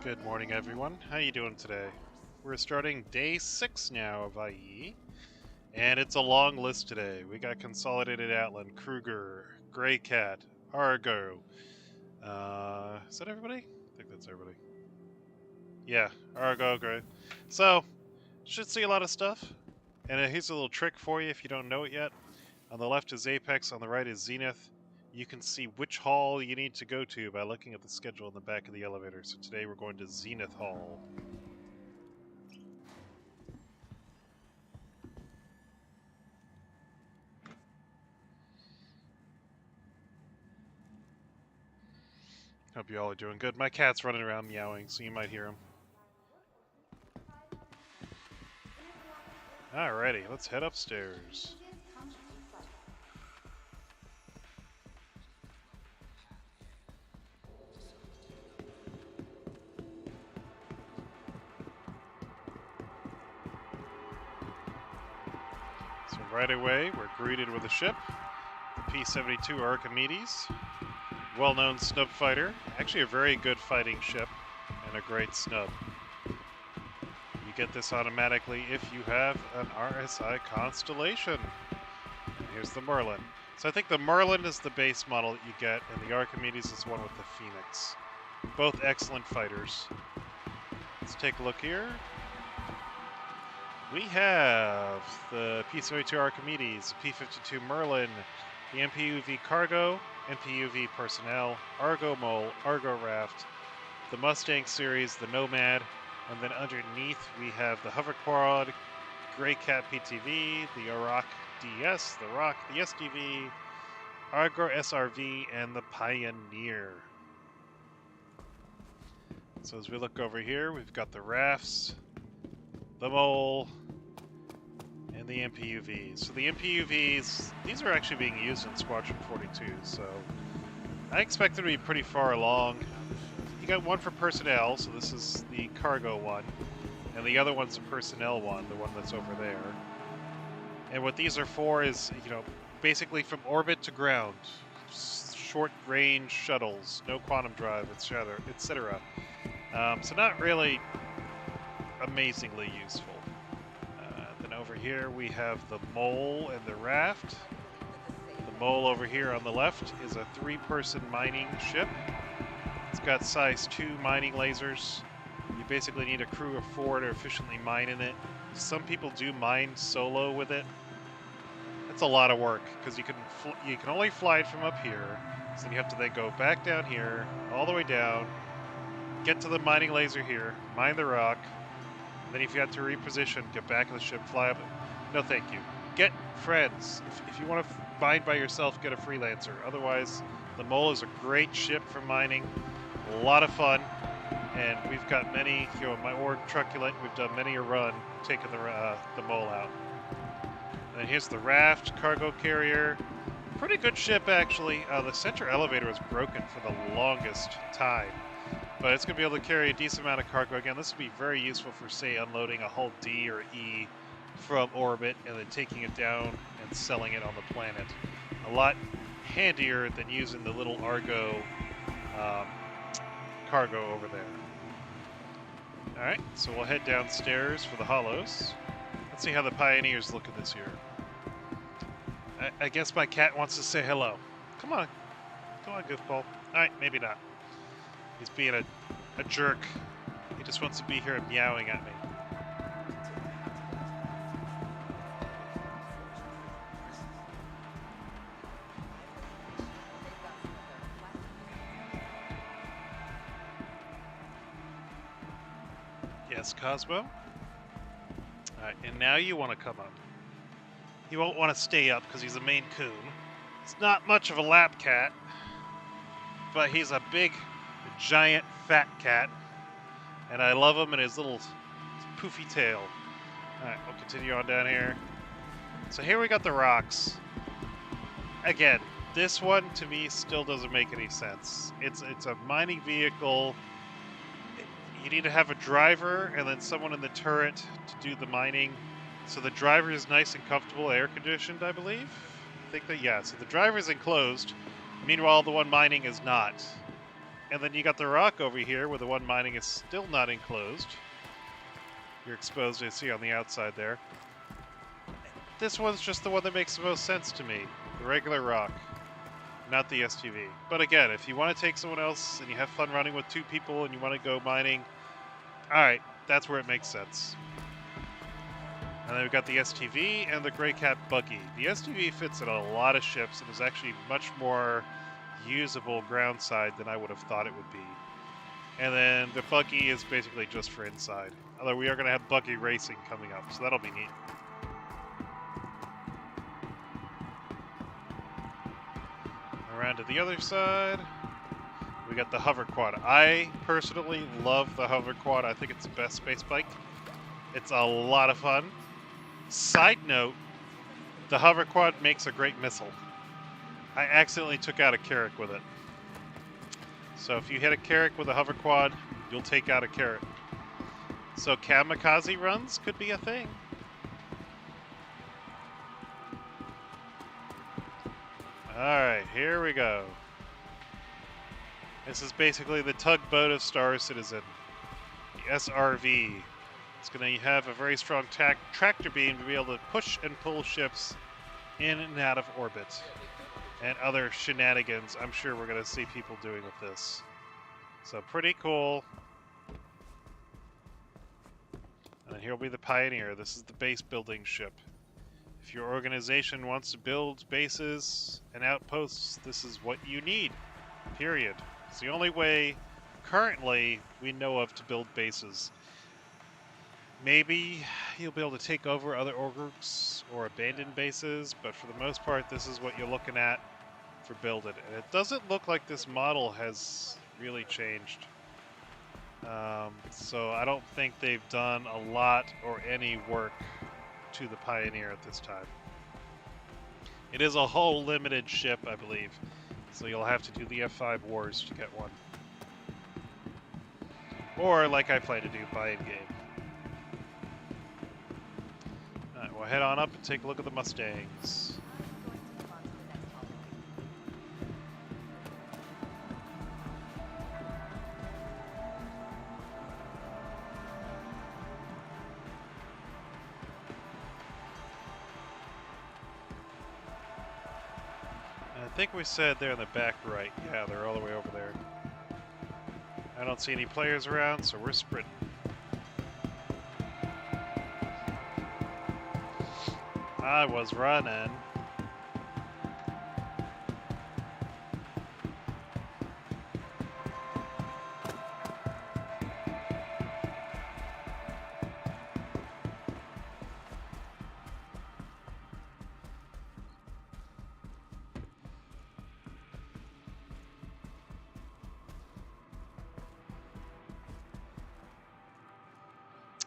Good morning, everyone. How you doing today? We're starting day 6 now of IAE, and it's a long list today. We got Consolidated, Outland, Kruger, Grey Cat, Argo. Is that everybody? I think that's everybody. Yeah, Argo, Grey. So, should see a lot of stuff. And here's a little trick for you if you don't know it yet. On the left is Apex, on the right is Zenith. You can see which hall you need to go to by looking at the schedule in the back of the elevator. So today we're going to Zenith Hall. Hope you all are doing good. My cat's running around meowing, so you might hear him. Alrighty, let's head upstairs. So right away, we're greeted with a ship, the P-72 Archimedes, well-known snub fighter, actually a very good fighting ship, and a great snub. You get this automatically if you have an RSI Constellation. And here's the Merlin. So I think the Merlin is the base model that you get, and the Archimedes is one with the Phoenix. Both excellent fighters. Let's take a look here. We have the P-72 Archimedes, the P-52 Merlin, the MPUV Cargo, MPUV Personnel, Argo Mole, Argo Raft, the Mustang series, the Nomad, and then underneath we have the Hover Quad, Grey Cat PTV, the Arak DS, the Rock, the SDV, Argo SRV, and the Pioneer. So as we look over here, we've got the Rafts, the Mole, and the MPUVs. So the MPUVs, these are actually being used in Squadron 42, so I expect them to be pretty far along. You got one for personnel, so this is the cargo one, and the other one's the personnel one, the one that's over there. And what these are for is, basically from orbit to ground, short-range shuttles, no quantum drive, etc. So not really amazingly useful. Then over here we have the Mole and the Raft. The Mole over here on the left is a 3-person mining ship. It's got size 2 mining lasers. You basically need a crew of 4 to efficiently mine in it. Some people do mine solo with it. That's a lot of work because you can only fly it from up here. So you have to then go back down here, all the way down, get to the mining laser here, mine the rock, and then if you have to reposition, get back on the ship, fly up. No, thank you. Get friends. If you want to mine by yourself, get a freelancer. Otherwise, the Mole is a great ship for mining. A lot of fun, and we've got many. My org truculent. We've done many a run taking the Mole out. And then here's the Raft cargo carrier. Pretty good ship actually. The center elevator was broken for the longest time, but it's going to be able to carry a decent amount of cargo. Again, this would be very useful for, say, unloading a hull D or E from orbit and then taking it down and selling it on the planet. A lot handier than using the little Argo cargo over there. Alright, so we'll head downstairs for the hollows. Let's see how the Pioneers look at this year. I guess my cat wants to say hello. Come on. Come on, goofball. Alright, maybe not. He's being a jerk. He just wants to be here and meowing at me. Yes, Cosmo? Alright, and now you want to come up. He won't want to stay up because he's a Maine Coon. He's not much of a lap cat, but he's a big, giant, fat cat. And I love him and his little poofy tail. Alright, we'll continue on down here. So here we got the rocks. Again, this one to me still doesn't make any sense. It's a mining vehicle. You need to have a driver and then someone in the turret to do the mining. So the driver is nice and comfortable, air conditioned, I believe. I think that, yeah, so the driver is enclosed. Meanwhile, the one mining is not. And then you got the rock over here where the one mining is still not enclosed. You're exposed, as you see on the outside there. This one's just the one that makes the most sense to me. The regular rock, not the STV. But again, if you want to take someone else and you have fun running with 2 people and you want to go mining, alright, that's where it makes sense. And then we've got the STV and the Grey Cat buggy. The STV fits in a lot of ships and is actually much more usable ground side than I would have thought it would be. And then the buggy is basically just for inside. Although we are going to have buggy racing coming up, so that'll be neat. Around to the other side, we got the hover quad. I personally love the hover quad. I think it's the best space bike. It's a lot of fun. Side note, the hover quad makes a great missile. I accidentally took out a Carrack with it. So if you hit a Carrack with a hover quad, you'll take out a Carrack. So kamikaze runs could be a thing. Alright, here we go. This is basically the tugboat of Star Citizen. The SRV. It's going to have a very strong tractor beam to be able to push and pull ships in and out of orbit. And other shenanigans I'm sure we're going to see people doing with this. So pretty cool. And here will be the Pioneer. This is the base building ship. If your organization wants to build bases and outposts, this is what you need. Period. It's the only way currently we know of to build bases. Maybe you'll be able to take over other orgs or abandoned bases, but for the most part, this is what you're looking at for Build It. And it doesn't look like this model has really changed. So I don't think they've done a lot or any work to the Pioneer at this time. It is a hull limited ship, I believe, so you'll have to do the F5 wars to get one. Or, like I plan to do, buy in-game. Alright, we'll head on up and take a look at the Mustangs. I think we said they're in the back right. Yeah, they're all the way over there. I don't see any players around, so we're sprinting. I was running.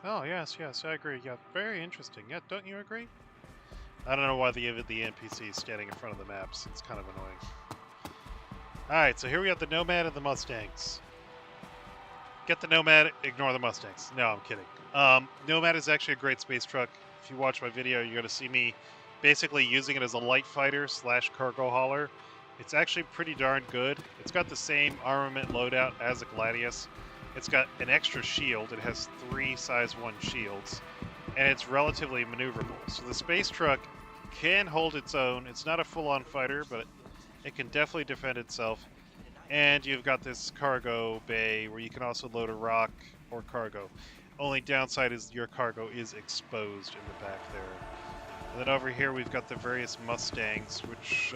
Oh, yes, I agree. Yeah, very interesting. Yeah, don't you agree? I don't know why the NPC is standing in front of the maps. It's kind of annoying. Alright, so here we have the Nomad and the Mustangs. Get the Nomad, ignore the Mustangs. No, I'm kidding. Nomad is actually a great space truck. If you watch my video, you're going to see me basically using it as a light fighter / cargo hauler. It's actually pretty darn good. It's got the same armament loadout as a Gladius. It's got an extra shield. It has 3 size 1 shields, and it's relatively maneuverable. So the space truck can hold its own. It's not a full-on fighter, but it can definitely defend itself. And you've got this cargo bay where you can also load a rock or cargo. Only downside is your cargo is exposed in the back there. And then over here we've got the various Mustangs, which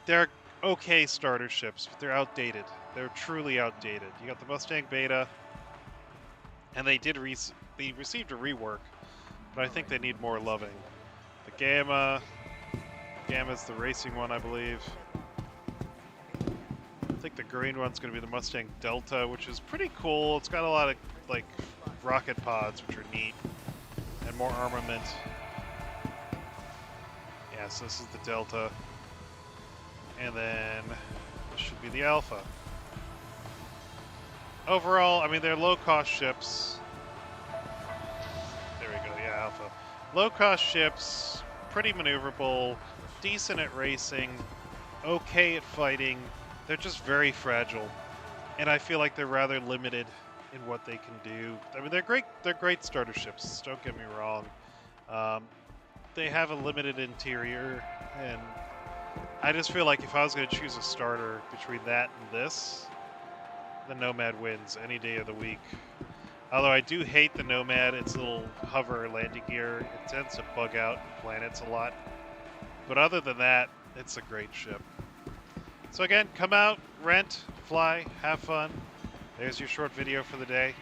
they're okay starter ships, but they're outdated. They're truly outdated. You got the Mustang Beta, and they received a rework, but I think they need more loving. The Gamma's the racing one, I believe. I think the green one's going to be the Mustang Delta, which is pretty cool. It's got a lot of like rocket pods, which are neat, and more armament. Yeah, so this is the Delta. And then this should be the Alpha. Overall, I mean, they're low-cost ships. There we go, yeah, Alpha. Low-cost ships, pretty maneuverable, decent at racing, okay at fighting. They're just very fragile, and I feel like they're rather limited in what they can do. I mean, they're great. They're great starter ships. Don't get me wrong. Um, they have a limited interior, and I just feel like if I was going to choose a starter between that and this, the Nomad wins any day of the week. Although I do hate the Nomad, its little hover landing gear. It tends to bug out planets a lot. But other than that, it's a great ship. So again, come out, rent, fly, have fun. There's your short video for the day.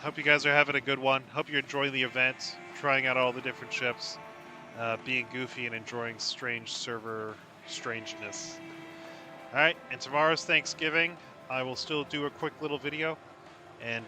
Hope you guys are having a good one. Hope you're enjoying the event, trying out all the different ships, being goofy and enjoying strange server strangeness. All right, and tomorrow's Thanksgiving. I will still do a quick little video, and